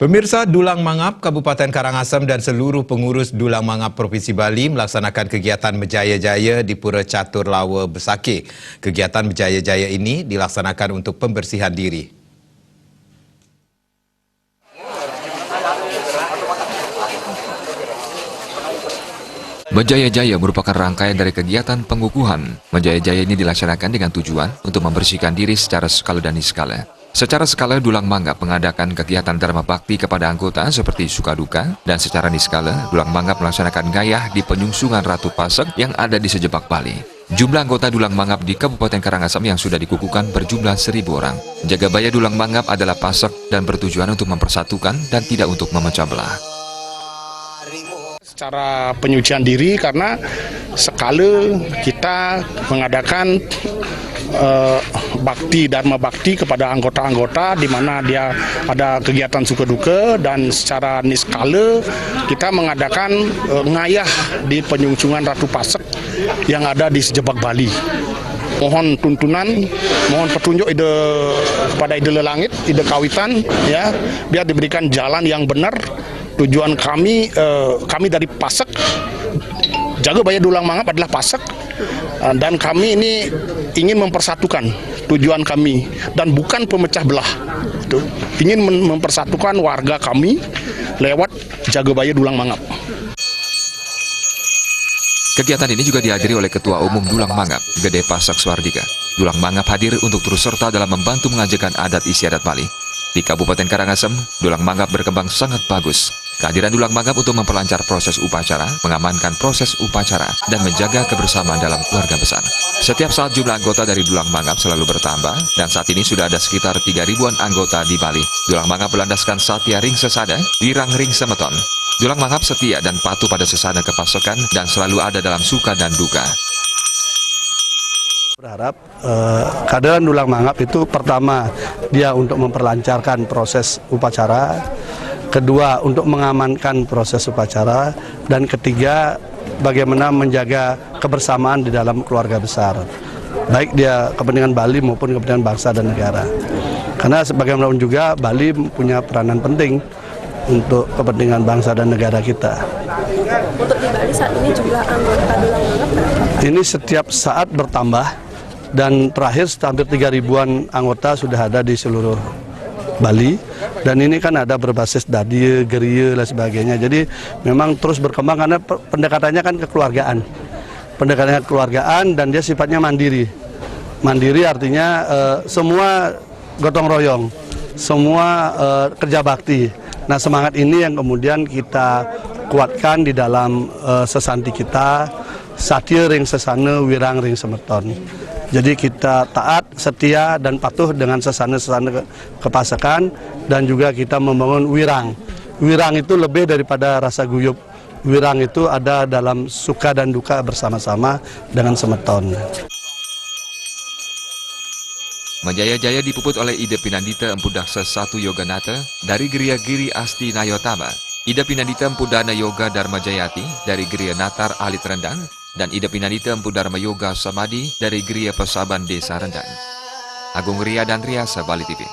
Pemirsa, Dulang Mangap, Kabupaten Karangasem dan seluruh pengurus Dulang Mangap Provinsi Bali melaksanakan kegiatan Berjaya-Jaya di Pura Catur Lawa Besakeh. Kegiatan Berjaya-Jaya ini dilaksanakan untuk pembersihan diri. Berjaya-Jaya merupakan rangkaian dari kegiatan pengukuhan. Berjaya-Jaya ini dilaksanakan dengan tujuan untuk membersihkan diri secara skala dan niskala. Secara skala, Dulang Mangap mengadakan kegiatan Dharma Bakti kepada anggota seperti suka duka, dan secara niskala, Dulang Mangap melaksanakan gayah di penyungsungan Ratu Pasek yang ada di Sejebak Bali. Jumlah anggota Dulang Mangap di Kabupaten Karangasem yang sudah dikukuhkan berjumlah 1.000 orang. Jagabaya Dulang Mangap adalah Pasek dan bertujuan untuk mempersatukan dan tidak untuk memecah belah. Secara penyucian diri karena sekali kita mengadakan bakti, Dharma Bakti kepada anggota-anggota di mana dia ada kegiatan suka duka, dan secara niskala kita mengadakan ngayah di penyungsungan Ratu Pasek yang ada di Sejebak Bali. Mohon tuntunan, mohon petunjuk kepada ide Lelangit, ide Kawitan, ya, biar diberikan jalan yang benar. Tujuan kami dari Pasek, Jagabaya Dulang Mangap adalah Pasek, dan kami ini ingin mempersatukan tujuan kami dan bukan pemecah belah. Ingin mempersatukan warga kami lewat Jagabaya Dulang Mangap. Kegiatan ini juga dihadiri oleh Ketua Umum Dulang Mangap, Gede Pasek Swardika. Dulang Mangap hadir untuk turut serta dalam membantu mengajarkan adat istiadat Bali. Di Kabupaten Karangasem, Dulang Mangap berkembang sangat bagus. Kehadiran Dulang Mangap untuk memperlancar proses upacara, mengamankan proses upacara, dan menjaga kebersamaan dalam keluarga besar. Setiap saat jumlah anggota dari Dulang Mangap selalu bertambah, dan saat ini sudah ada sekitar 3.000-an anggota di Bali. Dulang Mangap berlandaskan Satya Ring Sesada, Wirang Ring Semeton. Dulang Mangap setia dan patuh pada sesana kepasokan dan selalu ada dalam suka dan duka. Berharap kehadiran Dulang Mangap itu pertama dia untuk memperlancarkan proses upacara, kedua untuk mengamankan proses upacara, dan ketiga bagaimana menjaga kebersamaan di dalam keluarga besar, baik dia kepentingan Bali maupun kepentingan bangsa dan negara. Karena sebagaimana juga Bali punya peranan penting untuk kepentingan bangsa dan negara kita. Untuk di Bali saat ini jumlah anggota Dulang Mangap berapa? Ini setiap saat bertambah, dan terakhir hampir 3.000-an anggota sudah ada di seluruh Bali, dan ini kan ada berbasis dadia, geria, dan sebagainya. Jadi memang terus berkembang karena pendekatannya kan kekeluargaan. Pendekatannya kekeluargaan dan dia sifatnya mandiri. Mandiri artinya semua gotong royong, semua kerja bakti. Nah, semangat ini yang kemudian kita kuatkan di dalam sesanti kita, Satya Ring Sesana, Wirang Ring Semeton. Jadi kita taat, setia, dan patuh dengan sesana-sesana kepasekan, dan juga kita membangun wirang. Wirang itu lebih daripada rasa guyup. Wirang itu ada dalam suka dan duka bersama-sama dengan semeton. Berjaya-Jaya dipuput oleh Ida Pinandita Empu Daksa 1 Yoganata dari Geria Giri Asti Nayotama, Ida Pinandita Empu Dana Yoga Dharma Jayati dari Geria Natar Alit Rendang, dan Ida Pinandita Empu Dharma Yoga Samadhi dari Geria Pesaban Desa Rendang. Agung Ria dan Riasa, Bali TV.